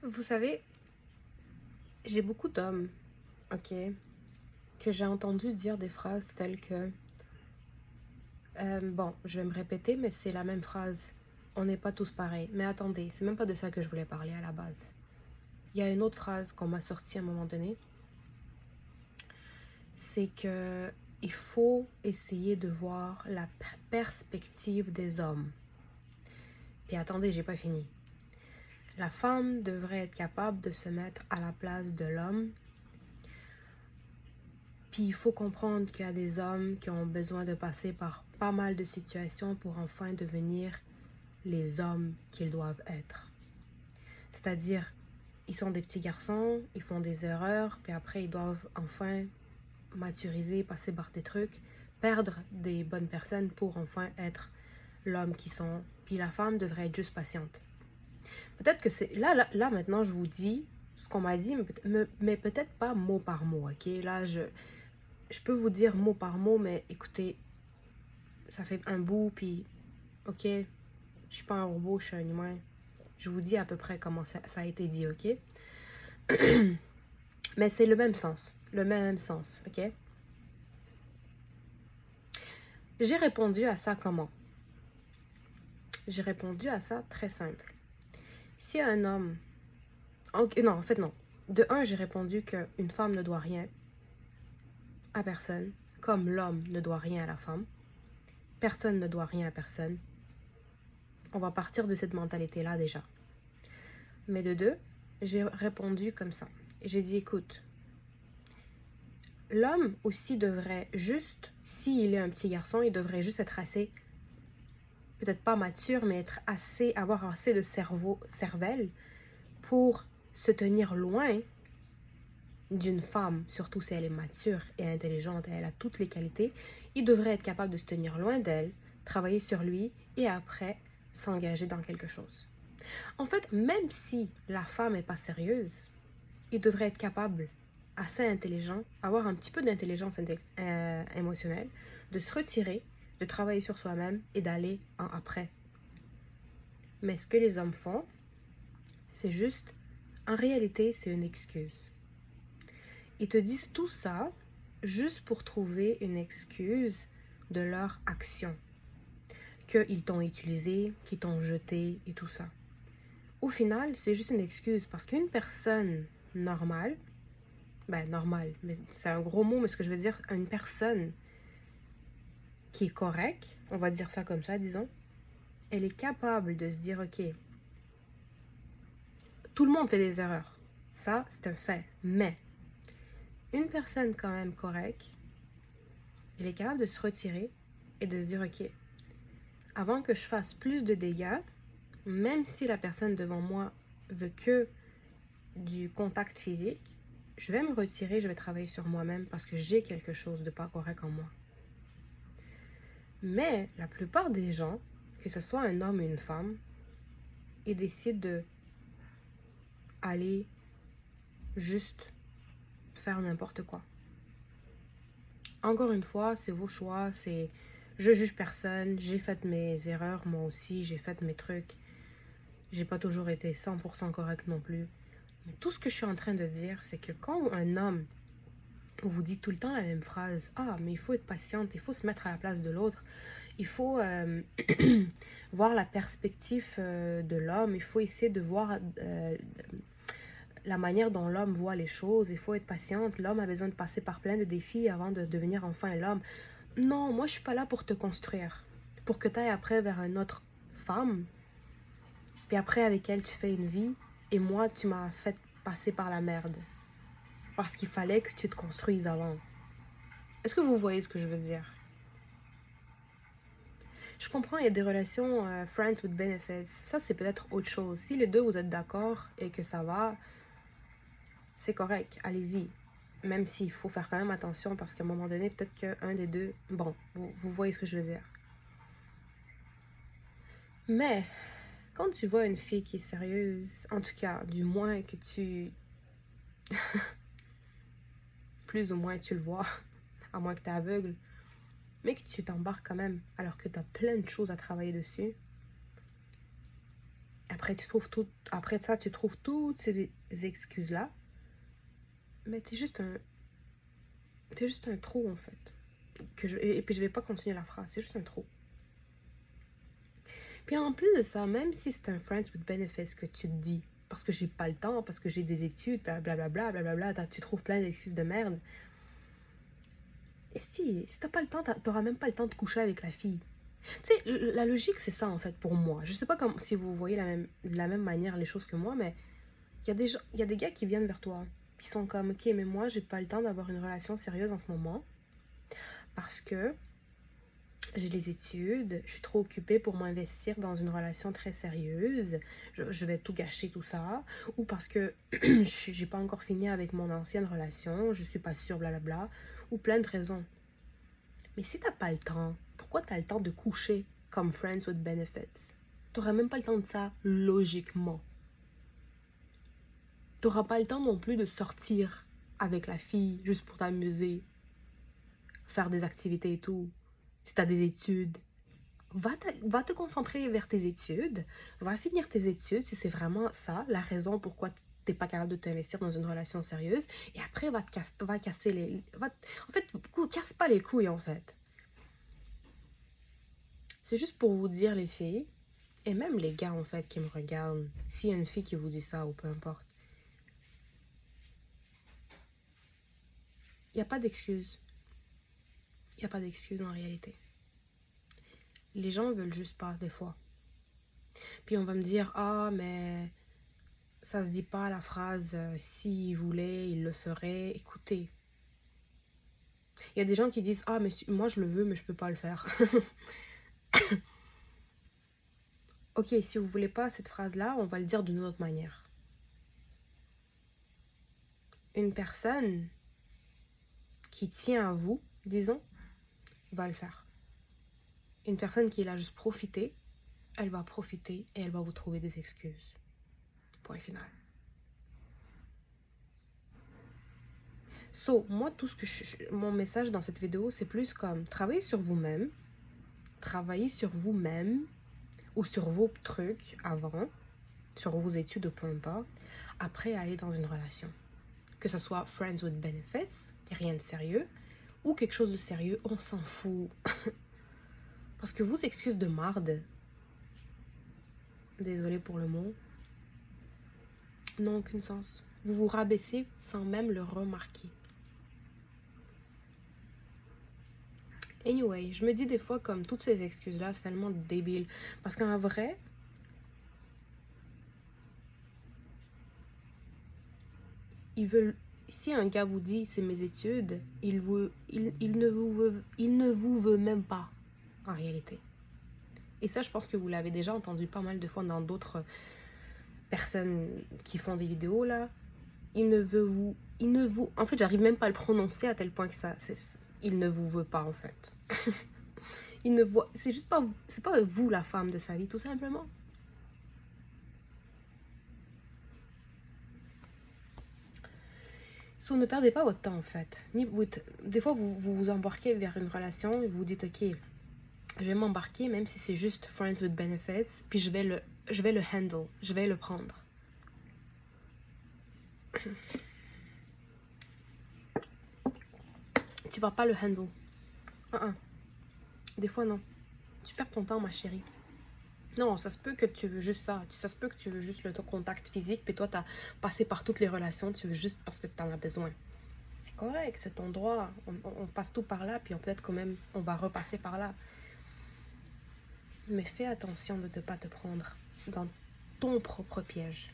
Vous savez, j'ai beaucoup d'hommes, ok, que j'ai entendu dire des phrases telles que, bon, je vais me répéter, mais c'est la même phrase. On n'est pas tous pareils. Mais attendez, c'est même pas de ça que je voulais parler à la base. Il y a une autre phrase qu'on m'a sortie à un moment donné, c'est que il faut essayer de voir la perspective des hommes. Puis attendez, j'ai pas fini. La femme devrait être capable de se mettre à la place de l'homme. Puis il faut comprendre qu'il y a des hommes qui ont besoin de passer par pas mal de situations pour enfin devenir les hommes qu'ils doivent être. C'est-à-dire, ils sont des petits garçons, ils font des erreurs, puis après ils doivent enfin maturiser, passer par des trucs, perdre des bonnes personnes pour enfin être l'homme qu'ils sont. Puis la femme devrait être juste patiente. Peut-être que c'est... Là maintenant, je vous dis ce qu'on m'a dit, mais peut-être pas mot par mot, ok? Là, je peux vous dire mot par mot, mais écoutez, ça fait un bout, puis ok, je suis pas un robot, je suis un humain. Je vous dis à peu près comment ça a été dit, ok? Mais c'est le même sens, ok? J'ai répondu à ça comment? J'ai répondu à ça très simple. Si un homme... non, en fait non. De un, j'ai répondu qu'une femme ne doit rien à personne, comme l'homme ne doit rien à la femme. Personne ne doit rien à personne. On va partir de cette mentalité-là déjà. Mais de deux, j'ai répondu comme ça. J'ai dit, écoute, l'homme aussi devrait juste, s'il est un petit garçon, il devrait juste être assez, peut-être pas mature, mais avoir assez de cervelle pour se tenir loin d'une femme, surtout si elle est mature et intelligente et elle a toutes les qualités. Il devrait être capable de se tenir loin d'elle, travailler sur lui et après s'engager dans quelque chose. En fait, même si la femme n'est pas sérieuse, il devrait être capable, assez intelligent, avoir un petit peu d'intelligence émotionnelle, de se retirer, de travailler sur soi-même et d'aller en après. Mais ce que les hommes font, c'est juste, en réalité, c'est une excuse. Ils te disent tout ça juste pour trouver une excuse de leur action. Qu'ils t'ont utilisé, qu'ils t'ont jeté et tout ça. Au final, c'est juste une excuse parce qu'une personne normale, normale, mais c'est un gros mot, mais ce que je veux dire, une personne qui est correcte, on va dire ça comme ça, disons, elle est capable de se dire, ok, tout le monde fait des erreurs. Ça, c'est un fait. Mais une personne quand même correcte, elle est capable de se retirer et de se dire, ok, avant que je fasse plus de dégâts, même si la personne devant moi veut que du contact physique, je vais me retirer, je vais travailler sur moi-même parce que j'ai quelque chose de pas correct en moi. Mais la plupart des gens, que ce soit un homme ou une femme, ils décident de aller juste faire n'importe quoi. Encore une fois, c'est vos choix, je juge personne, j'ai fait mes erreurs moi aussi, j'ai fait mes trucs. J'ai pas toujours été 100% correct non plus. Mais tout ce que je suis en train de dire, c'est que quand un homme vous dit tout le temps la même phrase, ah, mais il faut être patiente, il faut se mettre à la place de l'autre, il faut voir la perspective de l'homme, il faut essayer de voir la manière dont l'homme voit les choses, il faut être patiente, l'homme a besoin de passer par plein de défis avant de devenir enfin l'homme. Non, moi je suis pas là pour te construire, pour que tu ailles après vers une autre femme, puis après avec elle tu fais une vie, et moi tu m'as fait passer par la merde, parce qu'il fallait que tu te construises avant. Est-ce que vous voyez ce que je veux dire? Je comprends, il y a des relations friends with benefits. Ça, c'est peut-être autre chose. Si les deux, vous êtes d'accord et que ça va, c'est correct. Allez-y. Même s'il faut faire quand même attention parce qu'à un moment donné, peut-être qu'un des deux... Bon, vous voyez ce que je veux dire. Mais, quand tu vois une fille qui est sérieuse, en tout cas, du moins que tu... plus ou moins tu le vois, à moins que tu es aveugle, mais que tu t'embarques quand même alors que tu as plein de choses à travailler dessus, Après ça, tu trouves toutes ces excuses-là. Mais t'es juste un trou, en fait. Et puis, je vais pas continuer la phrase. C'est juste un trou. Puis, en plus de ça, même si c'est un friends with benefits que tu te dis, parce que j'ai pas le temps, parce que j'ai des études, blablabla, blablabla, tu trouves plein d'excuses de merde. Et si t'as pas le temps, t'auras même pas le temps de coucher avec la fille. Tu sais, la logique, c'est ça, en fait, pour moi. Je sais pas si vous voyez de la même manière les choses que moi, mais il y a des gars qui viennent vers toi, qui sont comme, ok, mais moi, j'ai pas le temps d'avoir une relation sérieuse en ce moment, parce que j'ai les études, je suis trop occupée pour m'investir dans une relation très sérieuse, je vais tout gâcher, tout ça, ou parce que j'ai pas encore fini avec mon ancienne relation, je suis pas sûre, blablabla, ou plein de raisons. Mais si t'as pas le temps, pourquoi t'as le temps de coucher comme friends with benefits? T'auras même pas le temps de ça, logiquement. T'auras pas le temps non plus de sortir avec la fille juste pour t'amuser, faire des activités et tout. Si t'as des études, va te concentrer vers tes études, va finir tes études si c'est vraiment ça, la raison pourquoi t'es pas capable de t'investir dans une relation sérieuse, et après va casser les... en fait, casse pas les couilles, en fait. C'est juste pour vous dire, les filles, et même les gars, en fait, qui me regardent, s'il y a une fille qui vous dit ça, ou peu importe, il n'y a pas d'excuse. Il n'y a pas d'excuse en réalité. Les gens veulent juste pas, des fois. Puis on va me dire, ah, mais ça se dit pas la phrase, s'il voulait, il le ferait. Écoutez, il y a des gens qui disent, ah, mais moi je le veux, mais je peux pas le faire. Ok, si vous voulez pas cette phrase-là, on va le dire d'une autre manière. Une personne qui tient à vous, disons, va le faire. Une personne qui est là juste profiter, elle va profiter et elle va vous trouver des excuses. Point final. So, moi, tout ce que mon message dans cette vidéo, c'est plus comme travaillez sur vous-même, ou sur vos trucs avant, sur vos études ou peu importe, après aller dans une relation. Que ce soit friends with benefits, rien de sérieux, ou quelque chose de sérieux, on s'en fout. Parce que vos excuses de marde, désolé pour le mot, n'ont aucun sens. Vous vous rabaissez sans même le remarquer. Anyway, je me dis des fois comme toutes ces excuses-là, c'est tellement débile. Parce qu'en vrai, ils veulent... Si un gars vous dit c'est mes études, il ne vous veut même pas, en réalité. Et ça, je pense que vous l'avez déjà entendu pas mal de fois dans d'autres personnes qui font des vidéos, là. En fait, j'arrive même pas à le prononcer à tel point que il ne vous veut pas, en fait. C'est juste pas... C'est pas vous, la femme de sa vie, tout simplement. So, ne perdez pas votre temps, en fait. Des fois, vous embarquez vers une relation et vous vous dites, ok, je vais m'embarquer, même si c'est juste friends with benefits, puis je vais le handle, je vais le prendre. Tu vas pas le handle. Des fois, non. Tu perds ton temps, ma chérie. Non, ça se peut que tu veux juste ça. Ça se peut que tu veux juste le contact physique, puis toi, t'as passé par toutes les relations, tu veux juste parce que t'en as besoin. C'est correct, c'est ton droit. On passe tout par là, puis peut-être quand même, on va repasser par là. Mais fais attention de ne pas te prendre dans ton propre piège.